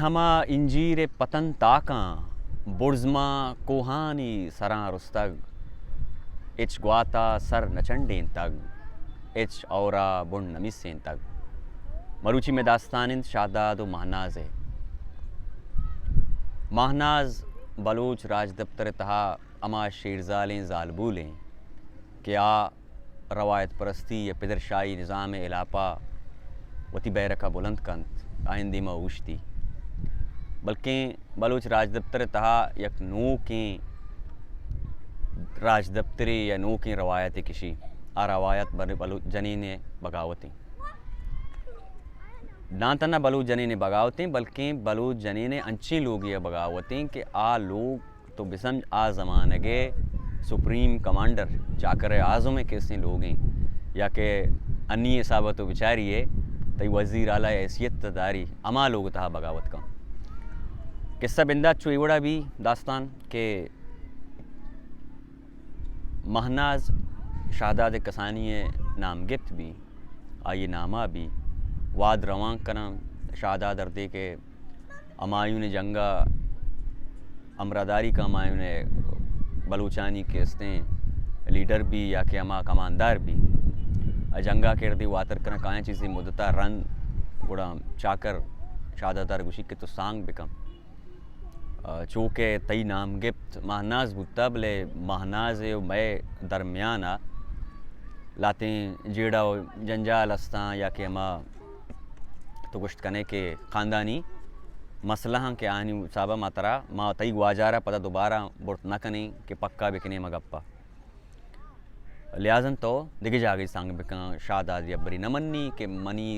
हमा इंजीर पतन ताका बुर्ज़मा कोहानी सरां रुस्तग इच ग्वाता सर नचंडें तग इच औरा बुन नमिसें तग मरूची में दास्तानिंद शादाद व महनाज है। महनाज बलूच राज दफ्तर तहा अमा शेरजालें जालबूलें कि आ रवायत परस्ती या पिदरशाही निज़ाम इलापा वती बैरका बुलंद कंत आइंदी में उश्ती बल्कि बलूच राज दफ्तर तहा यक नू की राज दफ्तरी या नू की रवायत किसी आ रवायत बलूच जनी ने बगावती ना तना बलूच जनी ने बगावती बल्कि बलूच जनी ने अंची लोग ये बगावती कि आ लोग तो बिसम आ ज़माने के सुप्रीम कमांडर जाकर आज़म कैसे लोग हैं या कि अन्य साबत तो बेचारिए तई वज़ीर आला हैसियत दारी अमा लोग तहा बगावत का किस्सा बिंदा चुईवड़ा भी दास्तान के महनाज शादाद कसानी नाम गिफ्त भी आइए नामा भी वाद रवां करम शादाद अर्दे के अमायून जंगा अमरादारी का अमायून बलूचानी के स्तें लीडर भी या कि अमा कमानदार भी अजंगा के अर्दे वातर करना काएँ चीज़ें मुद्दता रन गुड़ा चाकर शादादार गुशी के तो सांग बिकम चूँकि तई नाम गिफ्त महनाज बुतब ले महनाज मैं दरमियाना लाते जेड़ा जंजाल अस्ता या कि अमा तो गुश्त करने के ख़ानदानी मसला के आनी साबा मातरा माँ तई वाजारा पता दोबारा बुर्त न कने कि पक्का बिकने मगप्पा लिहाजन तो दिखे जागे सांग बिका शादाद अब्बरी न मन्नी के मनी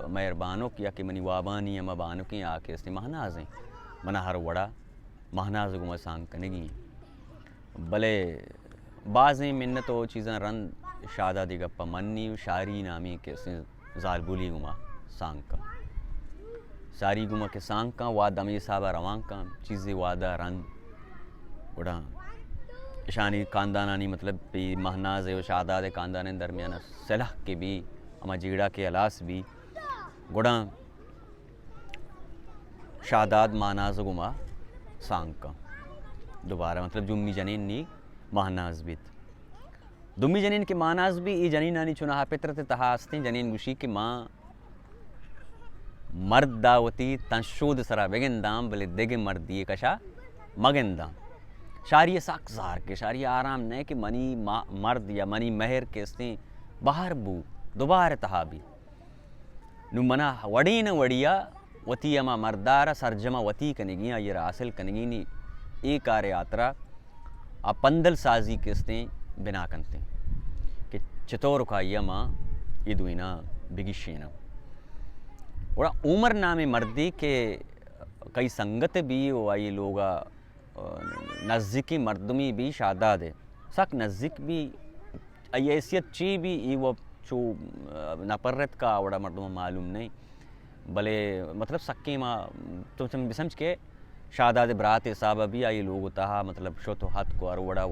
मेहरबानों या कि मनी वाबानी अमा बानों की आके इसने महनाज हैं मना हर वड़ा महनाज गुमा सांग कनेगी भले बाज़ें मिन्न तो चीज़ें रन शादादी गप्पा मन्नी शारी नामी के इसने जालबुली गुमा सांग का सारी गुमा के सांग का वादा में साबा रवां का चीज़ें वादा रन उड़ा शानी खानदानी मतलब भी महनाज है शादाद खानदान दरमियान सलाह के भी अमा जीड़ा के अलास भी गुड़ा शादाद महनाज गुमा सांग का दोबारा मतलब जुम्मी जनीन नी महनाज भी दुम्मी जनीन के महनाज भी ये जनीन नानी चुनाहा पित्रते तहास्ती जनीन गुशी के माँ मर्द दावती तंशोद सरा बेगिन दाम बले देगे मर्द दिए कशा मगन दाम शारिय साक्षार के शारिय आराम ने कि मनी मर्द या मनी महर के स्ते बाहर बू दोबारा तहाबी नु मना वड़ी न वड़िया वती अमा मर्दारा सरजमा वती कनेगी ये रासिल कनेगी नी ए कार्य यात्रा आ पंदल साजी के स्ते बिना कंते कि चितौर का यमा ये दुइना बिगिशेना और उमर नामे मर्दी के कई संगत भी वो आई लोगा नज़दीकी मर्दमी भी शादाद है सक नज़दीक भी ऐसियत ची भी ये वो चो नपरत का आवड़ा मर्दमा मालूम नहीं भले मतलब सक्के माँ तो तुम समझ के शादाद बरात साहब भी आई लोग तहा मतलब शो तो हाथ को अरवड़ा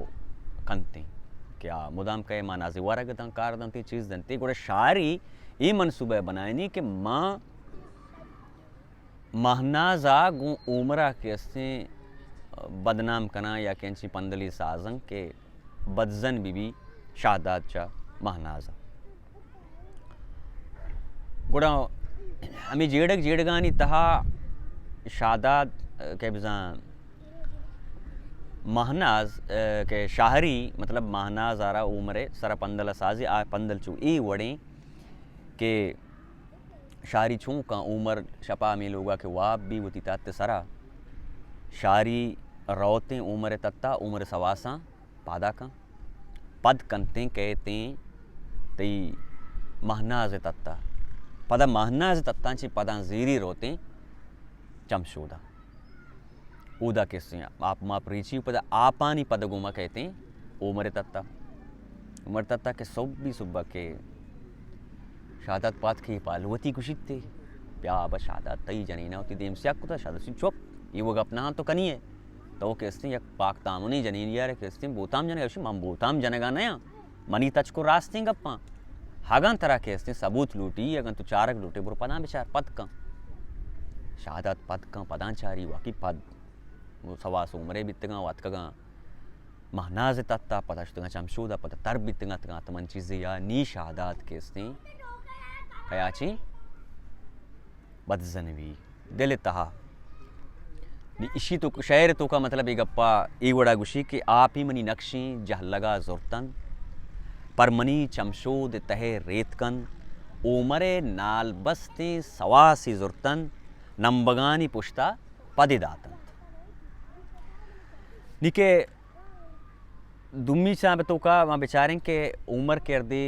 कंते क्या मुदाम कहे माँ नाजी वारा गदं कार दंती चीज़ दंती गोड़े शारी ये मनसूबा बनाए कि माँ महनाजा गु उमरा के से बदनाम कना या कैंची पंदली साजंग के बदजन बीबी शादाद चा महनाजा गुड़ा हमें जेड़क जेड़गानी तहा शादाद के बिजा महनाज के शाहरी मतलब महनाज आरा उमरे सरा पंदल साजी आ पंदल चू ई वड़े के शारी छू का उमर शपा में लोगा के वाब भी वती तात सरा शारी रौतें उमर तत्ता उमर सवासा पादा का पद कंते कहते तई महनाज तत्ता पदा महनाज तत्तांची पदा जीरी रोते चमशोदा उदा किस्से आप माप रीची पदा आपानी पद गुमा कहते हैं उमर तत्ता के सब भी सुब्बा के शादात पात के पालवती कुशित थे प्या अब शादात तई जनीना होती देम से कुता शादात से चुप ये वो अपना तो कनी है तो कहते हैं पाक तामुनी जनीन यार कहते हैं बोताम जने मम बोताम जनेगा नया मनी तच को रास्ते गप्पा हागन तरह कहते हैं सबूत लूटी अगन तो चारक लूटे बुर पदा बेचार पद का शहादत पद का पदाचारी वाकी पद वो सवास उमरे बितगा वातकगा महनाज तत्ता पदश्तगा चमशूदा पद तर बितगा तगा तमन चीज़ें या नी शहादत के स्ने कयाची बदजनवी दिल तहा नी इशी तो शहर तो का मतलब एक गप्पा एक बड़ा गुशी कि आप ही मनी नक्शी जहलगा जुर्तन पर मनी चमशोद तहे रेतकन उमरे नाल बस्ते सवासी जुर्तन नंबगानी पुश्ता पदिदातन निके दुम्मी साहब तो का वहाँ बेचारें के उमर कर दे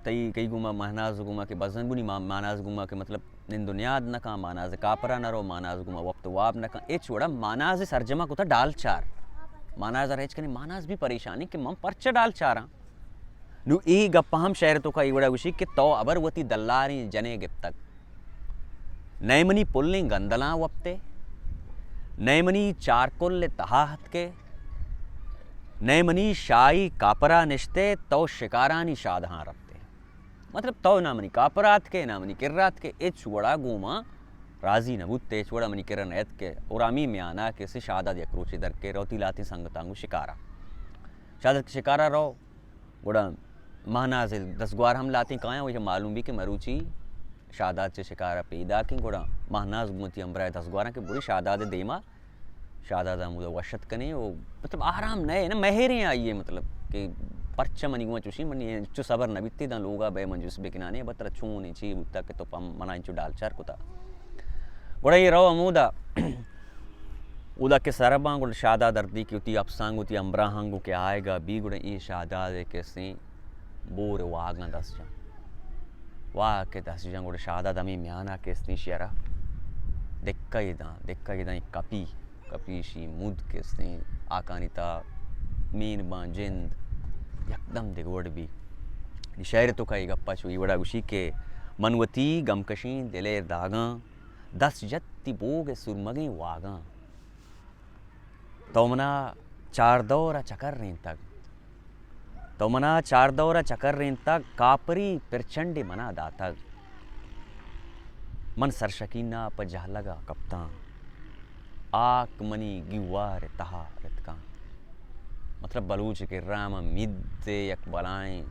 तई कई गुमा महनाज गुमा के बजन बुनी मानाज गुमा के मतलब निन दुनियाद न का मानाज कापरा न रो मानाज गुमा वक्त वाब न का ए छोड़ा मानाज सरजमा को था डाल चार मानाज रहेज कने मानाज भी परेशानी कि मम परच डाल चारा नु ई गप्पा हम शहर तो का ई बड़ा उशी कि तो अबरवती दल्लारी जने गिप तक नैमनी पुल्ले गंदला वप्ते नैमनी चारकुल तहाहत के नैमनी शाही कापरा निश्ते तो शिकारानी शादहां रखते मतलब तो ना मनी कापरात के ना मनी किर्रात के ए छुड़ा गुमा राजी नबुत्ते छुड़ा मनी किरण ऐत के उरामी में आना के से शादा दे क्रोची दर के रोती लाती संगतांगु शिकारा शादत के शिकारा रो गुड़ा महना से 10 ग्वार हम लाते कहाँ वही मालूम भी कि मरुची शादात से शिकारा पैदा की गुड़ा महनाज गुमती अम्बरा 10 ग्वारा के बुरी शादात देमा शादात मुझे वशत कने वो मतलब आराम नए ना महरे आइए मतलब कि परच मनी गुमा चुशी मनी चु सबर न बित्ती दा लोगा बे मंजूस बे किनाने बतर छू नहीं ची बुत्ता के तो पम मना इंचु डाल चार कुता गुड़ा ये रहो अमूदा उदा के सरबा गुड़ शादा दर्दी की उती अपसांग उती अम्बरा हंगु के आएगा बी गुड़ा ये शादा दे के सी बोर वाग न दस जा वाह के दस जा गुड़ा शादा दमी म्याना के सी शेरा देखा ये दा कपीशी मुद के सी आकानिता मीन बा जिंद एकदम दिगवड़ भी शहर तो का गप्पा छुई बड़ा उशी के मनवती गमकशी दिलेर दागा 10 जत्ती बोगे सुरमगे वागा तो मना 4 दौरा चकर रें तक कापरी प्रचंड मना दातक मन सरशकीना पर जहलगा कप्तान आक मनी गिवार तहा रतका मतलब बलूच के राम मिद यक बलाएं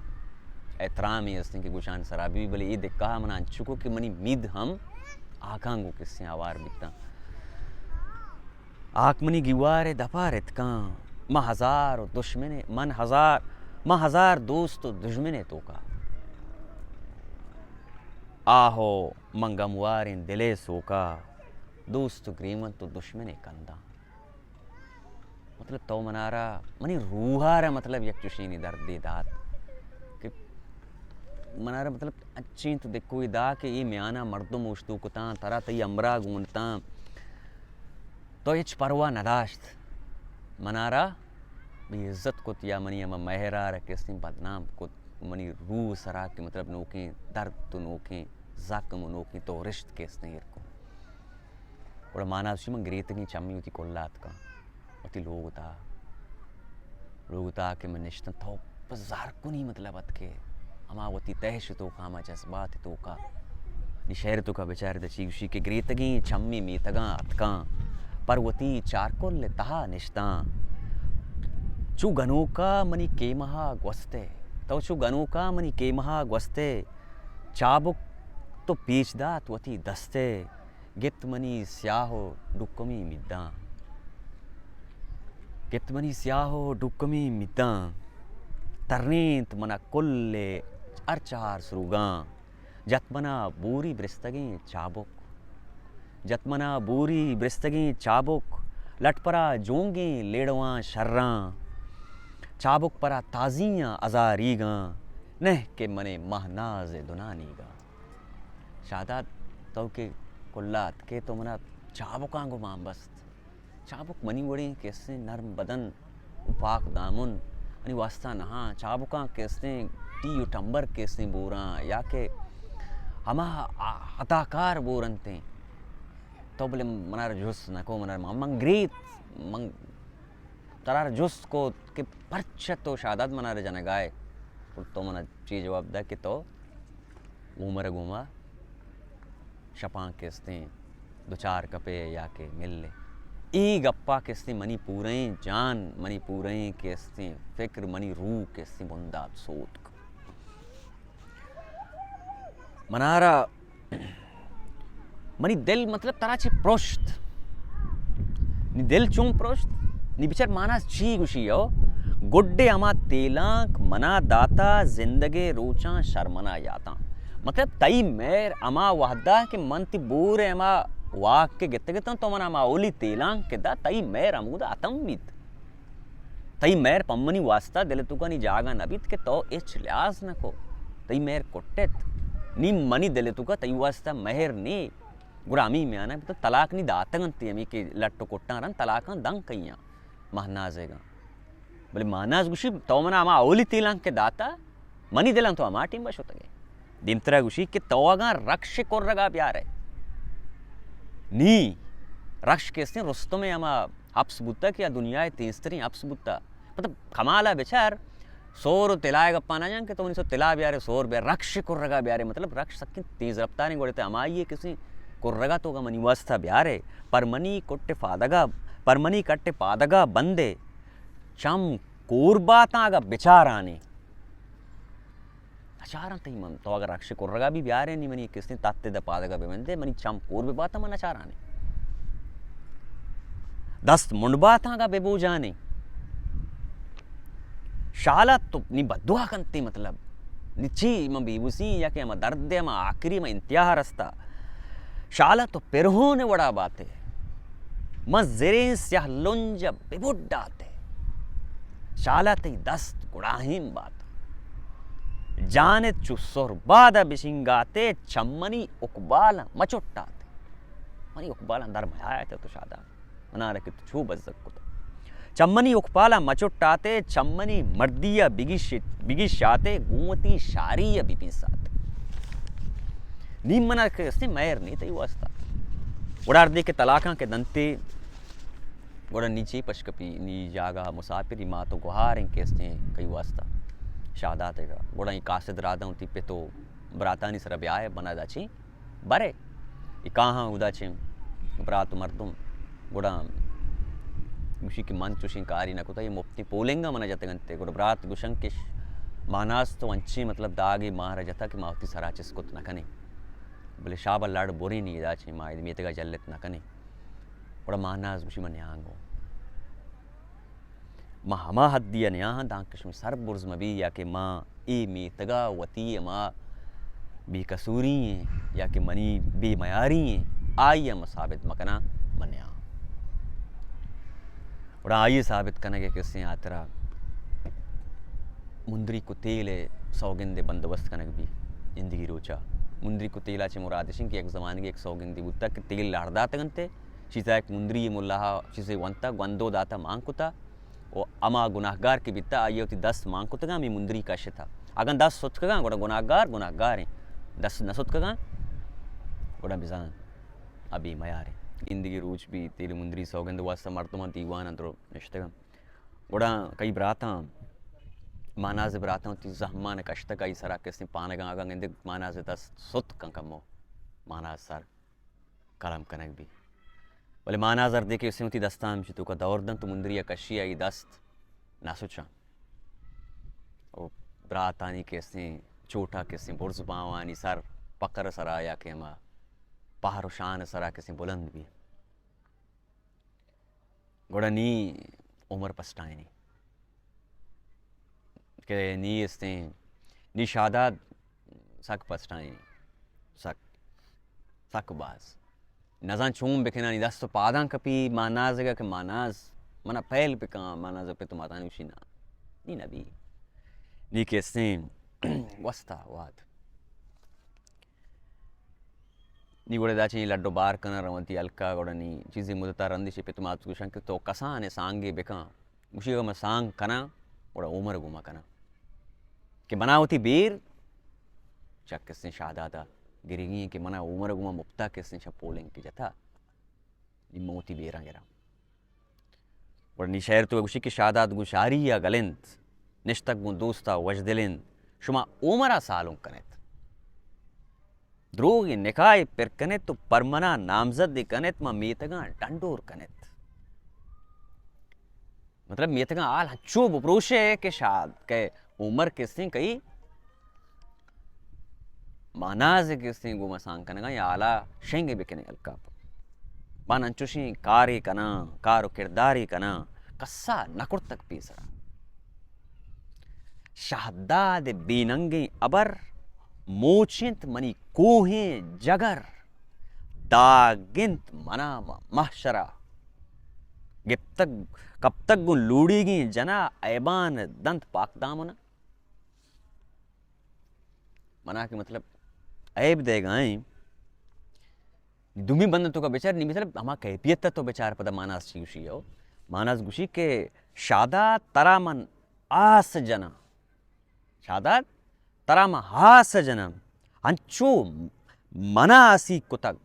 एतरामी अस्ते के गुशान सराबी भी भले ये देखा मना चुको कि मनी मिद हम आकांगो किससे आवार बिता आक मनी गिवार दफा रतका म हजार दुश्मने मन हजार म हजार दोस्त दुश्मने तो का आहो मंगमवार दिले सोका दोस्त ग्रीमन तो दुश्मने कंदा मतलब तो मनारा मनी रूहारा मतलब यक चुशीनी दर्द दात कि मनारा मतलब अच्छी तो देखो दा कि ये म्याना मर्दम उश्तु कुता तरा तई अमरा गुनता तो ये परवा नदाश्त मनारा भी इज्जत को तिया मनी अमा महरा किसने बदनाम को मनी रूह सरा के मतलब नोके दर्द तो नोके जख्म नोके तो रिश्त किसने ये को और माना उसी में ग्रेतनी चम्मी होती कोल्लात का होती लोग था कि मैं निश्चित थो बाजार को नहीं मतलब अत के अमा होती तहश तो का अमा जज्बात तो का निशहर तो का बेचारे दची उसी के ग्रेतगी चम्मी में तगा अतका पर होती चारकोल तहा निश्ता चु गनोका मनी के महा ग्वस्ते तो चु गनोका मनी के महा ग्वस्ते चाबुक तो पीछदात वती दस्ते गितमनी स्याहो डुक्कमी मिद्दा तरनीत मना कुल्ले अर्चार सुरुगा जतमना बूरी ब्रिस्तगी चाबुक लटपरा जोंगे लेड़वा शर्रा चाबुक परा ताजियां अजारीगा नह के मने महनाज दुनानीगा शादात तो के कुल्लात के तो मना चाबुकांगो मांबस्त चाबुक मनी वड़ी कैसे नर्म बदन उपाक दामुन अनि वास्ता नहा चाबुका कैसे टी उटंबर कैसे बोरा या के हमा हताकार बोरनते तो बोले मनार जुस नको मनार मंग्रीत मंग तरार जुस को के परचत तो शादात मनार जन गाय तो मना चीज जवाब दा कि तो उमर गुमा शपा कैसे दो चार कपे या के मिल ले ई गप्पा किस्ती मनी पूरे जान मनी पूरे किस्ती फिक्र मनी रूह किस्ती बुंदा सोत मनारा मनी दिल मतलब तराची प्रोश्त नी दिल चुंग प्रोश्त नी बिचार माना ची गुशी हो गुड्डे अमा तेलांक मना दाता जिंदगे रोचा शर्मना याता मतलब तई मेर अमा वहदा के मन ती बूरे अमा वाक के गित्ते गित्ते तो मना अमा ओली तेलांक के दा तई मेर अमुदा अतंबित तई मेर पम्मनी वास्ता दिल तुका नी जागा नबित के तो इच लियाज नको तई मेर कोट्टेत नी मनी दिल तुका तई वास्ता मेहर नी गुरामी में आना तो तलाक नी दातगंती अमी के लट्टो कोट्टा रन तलाक दंग कइया महनाजेगा बोले मानाज गुशी तो मना अमा ओली तेलांक के दाता मनी दिलां तो अमा टीम बश होतगे दिमतरा गुशी के तोगा रक्ष कोर्रगा प्यार है नी रक्ष केस्ते रुस्तम में अमा अप्स बुत्ता कि दुनिया तेस्तरी अप्स बुत्ता मतलब कमाला बेचार सोर तिलाए गप्पा ना जान के तो उन्हीं सो तिला ब्यारे सोर ब्यार रक्ष कुर्रगा ब्यारे मतलब रक्ष सकी तेज रफ्तार नहीं गोड़ते अमाइए किसी कुर्रगा तो का मनी वास्ता ब्यारे पर मनी कट्टे पादगा बंदे चम कोरबातागा बेचाराने अचारा तई मन तो अगर रक्ष कुर्रगा भी ब्यारे नहीं मनी किसने ताते द पादगा बेमंदे मनी चम कोर बाता मन अचाराने दस्त मुंडबातागा बेबोजाने शाला तो नी बद्दुआ कंती मतलब निची म बेबुसी या के म दर्द म आखिरी में इंतहा रस्ता शाला तो पेरहो ने बड़ा बात है म ज़ेरे स्याह लुंज बेबुड्डाते शाला तई दस्त गुड़ाहिम बात जाने चुस्सोर बादा बिशिंगाते चम्मनी उकबाल मचुट्टाते मनी उकबाल अंदर भयाया थे तो शादा मना रखे तो छू बज्जक को चम्मनी उकपाला मचुट्टाते चम्मनी मर्दिया बिगिशाते गुमती शारिया बिपिसाते नीम मना के इसने मैर नहीं तई वास्ता उड़ार दे के तलाका के दंते गोड़ा नीचे पशकपी नी जागा मुसाफिरी माँ तो गुहार के इसने कई वास्ता शादा तेगा गोड़ा ही कासिद राधा होती पे तो बरातानी सर ब्याह बना दाची बरे ये कहाँ उदाची बरात मर्दुम गोड़ा गुशी की मन चुशी कारी न कुता ये मुफ्ती पोलेंगा मना जाते गंते गोड़ा बरात गुशंकिश मानास तो अंची मतलब दागी मार जाता कि मावती सराचिस कुत न कने बोले शाबा लाड़ बोरी नहीं दाची माँ इधर मीतेगा जल्लत न कने गोड़ा मानास गुशी मन यांगो माँ हमा हद दिया न्याह दांकश में सर बुर्ज मबी या कि माँ ए मीतगा वती माँ बी कसूरी हैं या कि मनी बे मयारी हैं आइए मसाबित मकना मन्या और आइए साबित करने के किससे आतरा मुंदरी को तेल सौगंदे बंदोबस्त करने भी जिंदगी रोचा मुंदरी को तेला चे मुरादिशिंग की एक ज़माने की एक सौगंदी बुत्ता के तेल लाड़दा तगंते शीता एक मुंदरी ये मुल्लाहा शीसे वंता गंदो दाता मांग कुता और अमा गुनाहगार की बिता आइए होती 10 मांग कुतगा मी मुंदरी का शिता अगर 10 सुतकगा गोड़ा गुनाहगार हैं 10 न सुतकगा गोड़ा बिजान अभी मयारे जिंदगी रूच भी तेल मुंदरी सौगंद वास्ता मर्तमा दीवान अंदरो निश्तगम गोड़ा कई बराता मानाज बराता होती जहमान कश्त कई सरा किसने पानगा आगा गंदे मानाज 10 सुत कंकमो मानाज सर कलम कनक भी बोले मानाजर देखे उसे होती दस्ताम चितु का दौरदन तो मुंदरिया कशी आई दस्त ना सोचा ओ बरातानी कैसे छोटा कैसे बुर्ज पावानी सर पकर सरा या के मा पहाड़ शान सरा कैसे बुलंद भी गोड़ा नी उम्र पछताए नहीं के नी इसने नी शादात सक पछताए नहीं सक बाज नज़ान चूम बिखना नहीं दस तो पादा कपी मानाज का मानाज मना पहल पे कहाँ मानाज पे तो माता नहीं उसी ना नहीं नबी नी कैसे वस्ता वाद नी गोड़े दाची लड्डो बार कना रवंती अलका गोड़ा नी चीज़ें मुदता रंदिशे पे तुम आज कुछ तो कसा ने सांगे बेका उसी का मैं सांग कना गोड़ा उमर गुमा कना कि बना होती बेर चक किसने शादादा गिरिगी के मना उमर गुमा मुफ्ता किसने छपोलें की जता मोती बेरा गिरा और निशहर तो गुशी की शादात गुशारी या गलिंत निश्तक गु दोस्ता वजदिलिंद शुमा उमरा सालों कनेत द्रोगी निकाय पर कनेत तो परमना नामजद कनेत मा मीतगा डंडोर कनेत मतलब मीतगा आल हच्चो बुप्रोशे के शाद के उमर किस्ती कई मानाज किस्ती गुमा सांग कनगा या आला शेंगे बिकने अलका मान अंचुशी कारी कना कारो किरदारी कना कस्सा नकुर तक पीसरा शाहदाद बीनंगे अबर मोचिंत मनी कोहे जगर दागिंत मना महशरा गिप तक कब तक गुन लूड़ीगी जना ऐबान दंत पाकदामना मना के मतलब ऐब देगा दुमी बंद तो का बेचार नहीं मतलब हमा कैफियत तो बेचार पता मानस चीशी हो मानस गुशी के शादा तरामन आस जना शादा तराम हास जनम अंचो मनासी कुतग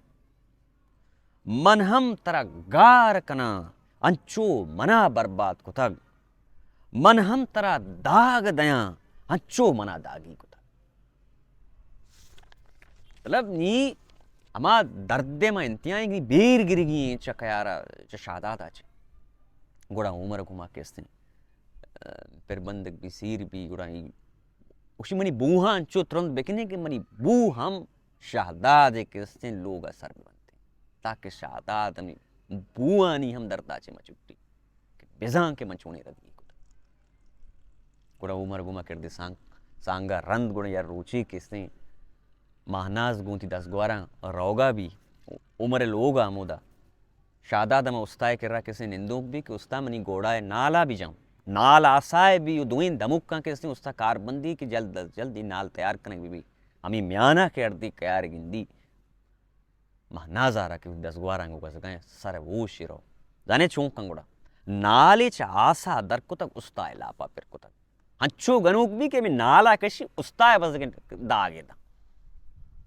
मनहम तरा गार कना अंचो मना बर्बाद कुतग मनहम तरा दाग दया अंचो मना दागी कुतग मतलब नी अमा दर्दे में इंतियाँ की बेर गिरगी चकयारा च शादात आचे गुड़ा उमर घुमा केस्ते फिर बंदक भी सीर भी गुड़ा उसी मनी बूहा अंचो तुरंत बेकने के मनी बू हम शाहदाद केस्ते लोग असर में बनते ताकि शाहदाद हमें बुआ नहीं हम दर्दा चे मचुट्टी कि बेजां के मचोने रदी गुड़ा उमर गुमा कर दे सांगा रंद गुड़ा यार रुचि किसने महनाज गुंती 10 ग्वारा रोगा भी उमर लोगा मुदा शादाद में उस्ताए कर रहा किसी निंदुक भी कि उस्ता मनी गोड़ा है नाला भी जाऊं नाल आसाए भी दुइन दमुक का किसने उस्ता कारबंदी की जल्दी नाल तैयार करने भी हमी म्याना के अर्दी कयार गिंदी महनाज आ रहा कि 10 ग्वारा को सके सर वो शिरो जाने चौंक कंगुड़ा नाले च आसा दर को तक उस्ताए लापा फिर को तक हंचो गनुक भी के मैं नाला कशी उस्ताए बस दागे दा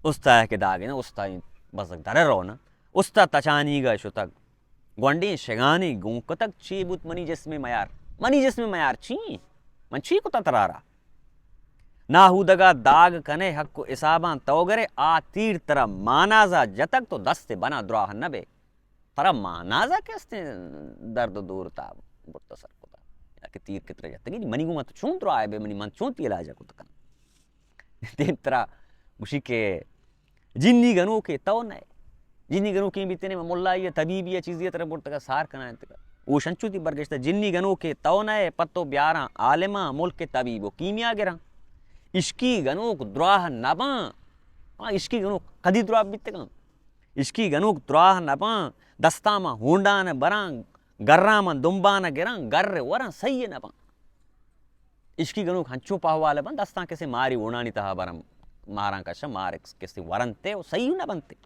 उस्ता के दागे ना उस्ता बस दरे रहो ना उस्ता तचानी गा शुतक ग्वंडी शेगानी गुंकतक ची बुत मनी जिसमें मयार ची मन ची को तरारा ना हुदगा दाग कने हक को इसाबा तोगरे आ तीर तरा मानाजा जतक तो 10 से बना द्राह नबे तरा मानाजा कैसे दर्द दूर था बुत सर को या के तीर कितरे जतगी मनी को मत छूं द्राह बे मनी मन छूं तिला जा को तकन तीन तरा उसी के जिन्नी गनो के तो न जिन्नी गनो के बीतने में मुल्ला ये तबीब ये चीज़ ये तरह बोलता का सार करना है वो संचुति बरगश्ता जिन्नी गनो के तो न पत्तो ब्यारा आलिमा मुल्क के तबीब वो कीमिया गिरा इसकी गनोक द्राह नबा इसकी गनोक कदी द्राह बीते का इसकी गनोक द्राह नबा दस्ता मा होंडा न बरा गर्रा मा दुम्बा न गिरा गर्रे वरा सही है नबा इसकी गनोक हंचो पाहवाले बन दस्ता कैसे मारी उड़ानी तहा बरम मारा कशा मारे किसी वरनते वो सही ना बनते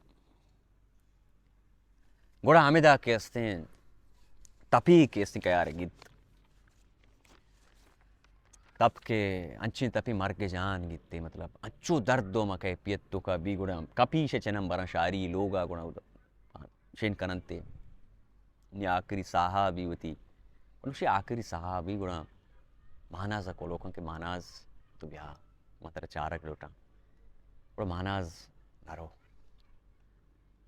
गुड़ा हमेदा केस्ते तपी केस्ती कयार गीत तप के अंची तपी मर के जान गीते मतलब अच्छो दर्द दो मके पियत तो का भी गुड़ा कपी से चनम बरा शारी लोगा गुड़ा उदा शेन करनते नि आखिरी साहा भी होती उनसे आखिरी साहा भी गुड़ा महानाज को लोगों के महानाज तो ब्याह मतलब चारक लोटा और महानाज नरो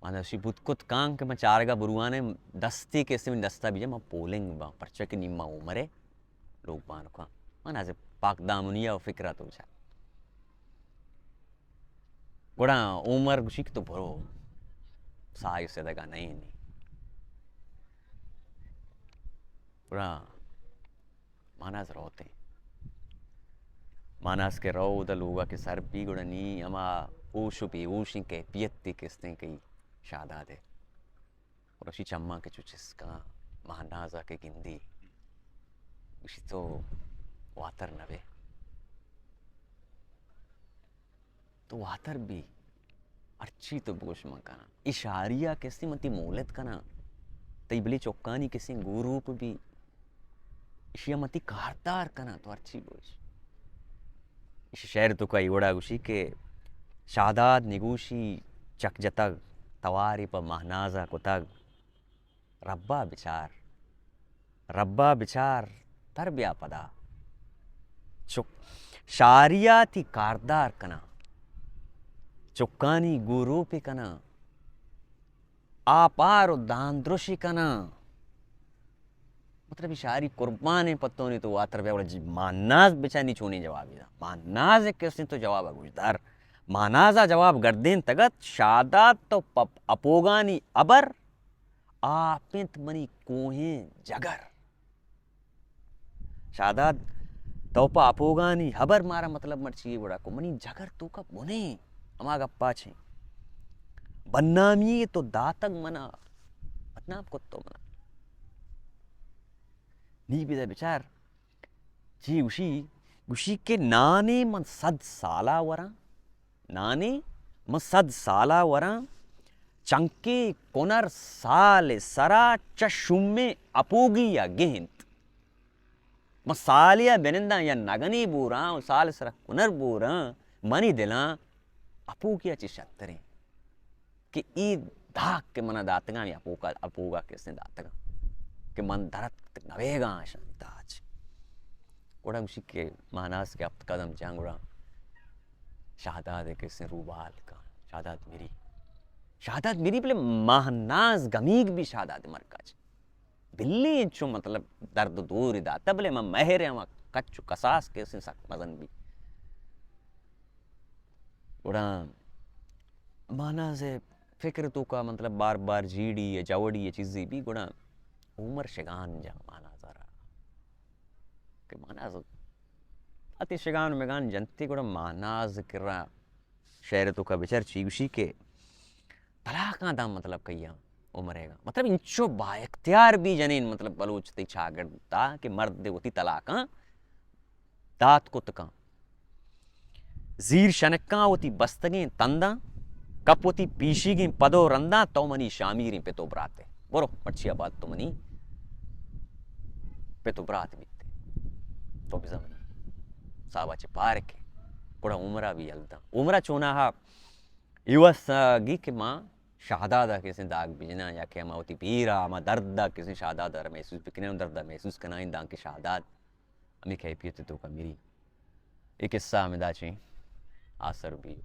महानाज शी बुतकुत कांग के मैं चारगा बुरुआने दस्ती के में दस्ता भी मैं पोलेंग बा परचा के निम्मा उमरे लोग बान का महानाज पाक दामुनिया फिक्रा तो जा गोड़ा उमर गुशिक तो भरो साय से दगा नहीं गोड़ा महानाज रोते मानस के रो उधर लोगा के सर पी गुड़नी अमा ऊशु पी ऊशी के पियत्ती किसने कई शादा दे और उसी चम्मा के चुचिस का महानाजा के गिंदी उसी तो वातर नवे तो वातर भी अच्छी तो बोश मकाना इशारिया कैसी मती मोलत कना तई बली चौकानी किसी गुरूप भी इशिया मती कारदार कना तो अच्छी बोश इस शहर तो का इवड़ा गुशी के शादाद निगुशी चक जतग तवारी पर महनाजा को तग रब्बा बिचार तर ब्या पदा चुक शारिया थी कारदार कना चुक्कानी गुरु पे कना आपार दांद्रुशी कना मतलब इशारी कुर्बान पत्तों ने तो आतर मानाज बेचानी छोनी जवाब मानाज एक किसने तो जवाब गुजदार मानाजा जवाब गर्देन तगत शादात तो अपोगानी अबर आपिंत मनी कोहें जगर शादात तोपा अपोगानी हबर मारा मतलब मर्ची बड़ा को मनी जगर तो का बुने अमा गप्पा छे बन्नामी तो दातक मना बदनाम कुत्तो मना नी बिदा विचार जी उशी के नाने मन सद साला वरा नाने मन सद साला वरा चंके कोनर साले सरा चशुम्मे अपोगी या गेंत मसालिया बेनिंदा या नगनी बूरा साल सरा कुनर बूरा मनी दिला अपोगिया चिशत्तरे कि ई धाक के मना दातगा या अपोगा किसने दातगा कि मन धरत नवेगा शांताज कोड़ा उसी के मानास के अब कदम जांगुड़ा शादात किसने रूबाल का शादात मेरी पहले महनाज गमीग भी शादात मरकाज बिल्ली इंचो मतलब दर्द दूर दा तबले मैं महर है कच्चू कसास किसने सक मजन भी कोड़ा मानाज फिक्र तो का मतलब बार बार जीड़ी या जवड़ी ये चीजें भी कोड़ा उमर शगान जा माना जरा कि मानाज अति शगान मेगान जनती को मानाज किरा शहर तो का विचार चीवशी के तलाक दाम मतलब कहिया उमरेगा मतलब इंचो बाइख्तियार भी जनीन मतलब बलूचती छागड़ता कि मर्द दे होती तलाक दात को तका जीर शनक्का होती बस्तगे तंदा कप होती पीशी गे पदो रंदा तो मनी शामीरी पे तो बराते बोलो मच्छिया बात तो मनी पे तो बरात बीते तो भी सावाचे पार के कोड़ा उमरा भी अलदा उमरा चोना हा युवस गी के माँ शादादा किसी दाग बिजना या के माँ होती पीरा माँ दर्दा किसी शादादा महसूस बिकने दर्दा महसूस करना इन दांग के शादात अमी कह पिए तो का मेरी एक किस्सा में दाची आसर भी